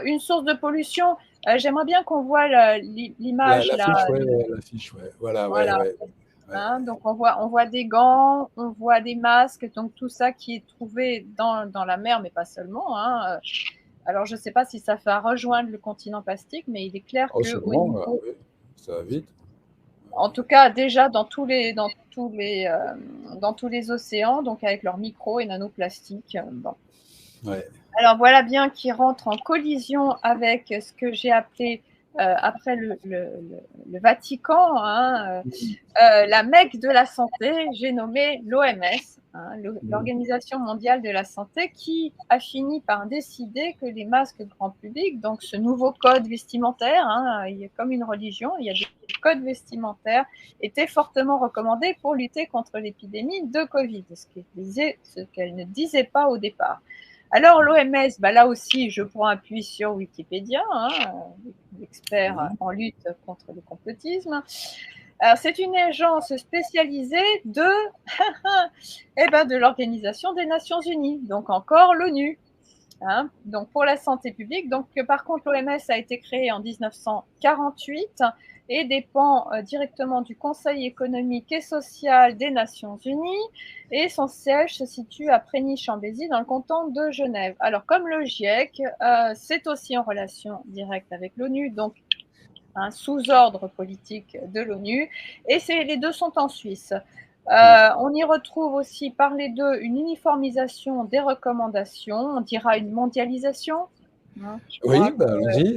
une source de pollution. J'aimerais bien qu'on voit l'image là. L'affiche, ouais, l'affiche, ouais. Voilà, ouais, Voilà. ouais. Ouais. Donc on voit des gants, on voit des masques, donc tout ça qui est trouvé dans la mer, mais pas seulement. Alors je ne sais pas si ça va rejoindre le continent plastique, mais il est clair Oh, qu'au sûrement, niveau, ouais. Ça va vite. en tout cas déjà dans tous les océans, donc avec leurs micro et nanoplastiques. Bon. Ouais. Alors voilà bien qui rentre en collision avec ce que j'ai appelé après le Vatican, la Mecque de la santé, j'ai nommé l'OMS, l'Organisation mondiale de la santé, qui a fini par décider que les masques grand public, donc ce nouveau code vestimentaire, il y a comme une religion, il y a des codes vestimentaires, étaient fortement recommandés pour lutter contre l'épidémie de Covid, ce qu'elle ne disait pas au départ. Alors l'OMS, là aussi, je prends appui sur Wikipédia, l'expert en lutte contre le complotisme. Alors, c'est une agence spécialisée de l'Organisation des Nations Unies, donc encore l'ONU, donc pour la santé publique. Donc, par contre, l'OMS a été créée en 1948 et dépend directement du Conseil économique et social des Nations Unies, et son siège se situe à Prégny-Chambésy dans le canton de Genève. Alors, comme le GIEC, c'est aussi en relation directe avec l'ONU, donc un sous-ordre politique de l'ONU, et les deux sont en Suisse. On y retrouve aussi par les deux une uniformisation des recommandations, on dira une mondialisation. Je crois Oui, allons-y.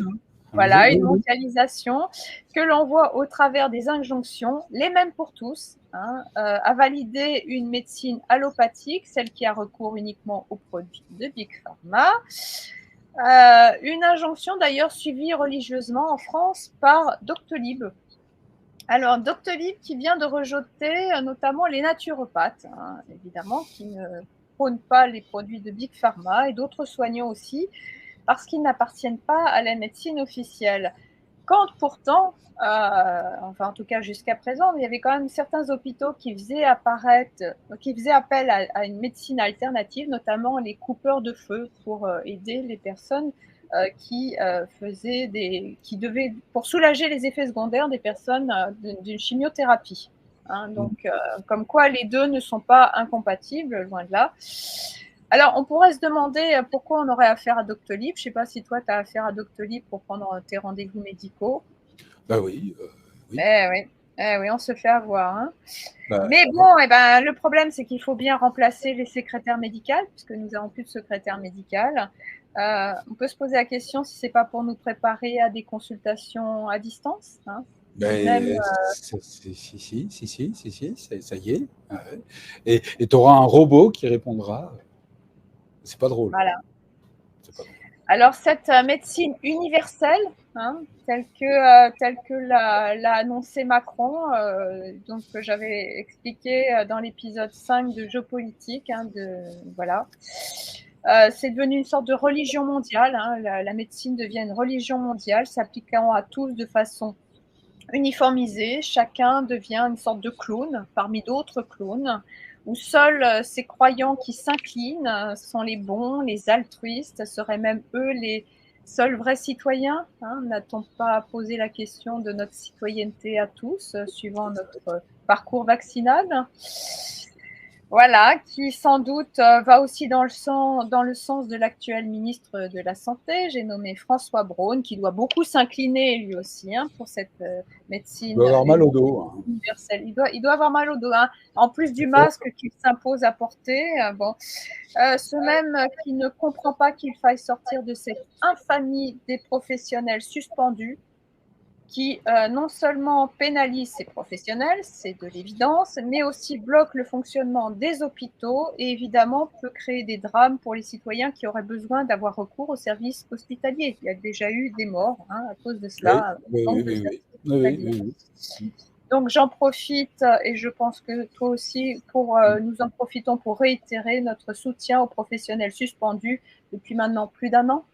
voilà, Allons-y. une mondialisation que l'on voit au travers des injonctions, les mêmes pour tous, à valider une médecine allopathique, celle qui a recours uniquement aux produits de Big Pharma. Une injonction d'ailleurs suivie religieusement en France par Doctolib. Alors, Doctolib qui vient de rejeter notamment les naturopathes, évidemment, qui ne prônent pas les produits de Big Pharma, et d'autres soignants aussi, parce qu'ils n'appartiennent pas à la médecine officielle. Quand pourtant, enfin en tout cas jusqu'à présent, il y avait quand même certains hôpitaux qui faisaient appel à une médecine alternative, notamment les coupeurs de feu, pour aider les personnes pour soulager les effets secondaires des personnes d'une chimiothérapie. Donc, comme quoi les deux ne sont pas incompatibles, loin de là. Alors, on pourrait se demander pourquoi on aurait affaire à Doctolib. Je ne sais pas si toi, tu as affaire à Doctolib pour prendre tes rendez-vous médicaux. Oui, oui. Oui, on se fait avoir. Bah, Mais bon, le problème, c'est qu'il faut bien remplacer les secrétaires médicales, puisque nous n'avons plus de secrétaire médical. On peut se poser la question si ce n'est pas pour nous préparer à des consultations à distance. Même, si, ça y est. Ouais. Et tu auras un robot qui répondra. C'est pas drôle. voilà. C'est pas drôle. Alors, cette médecine universelle, telle que l'a annoncé Macron, donc que j'avais expliqué dans l'épisode 5 de Géopolitique, voilà. C'est devenu une sorte de religion mondiale. La médecine devient une religion mondiale, s'appliquant à tous de façon uniformisée. Chacun devient une sorte de clown parmi d'autres clowns, où seuls ces croyants qui s'inclinent sont les bons, les altruistes, seraient même eux les seuls vrais citoyens. N'a-t-on pas posé la question de notre citoyenneté à tous, suivant notre parcours vaccinal ? Voilà, qui sans doute va aussi dans le sens de l'actuel ministre de la Santé, j'ai nommé François Braun, qui doit beaucoup s'incliner lui aussi pour cette Il médecine doit avoir mal au dos. universelle. Il doit avoir mal au dos, en plus du masque qu'il s'impose à porter. Ce même qui ne comprend pas qu'il faille sortir de cette infamie des professionnels suspendus, qui non seulement pénalise ces professionnels, c'est de l'évidence, mais aussi bloque le fonctionnement des hôpitaux et évidemment peut créer des drames pour les citoyens qui auraient besoin d'avoir recours aux services hospitaliers. Il y a déjà eu des morts à cause de cela. Oui. Donc j'en profite, et je pense que toi aussi, nous en profitons pour réitérer notre soutien aux professionnels suspendus depuis maintenant plus d'1 an.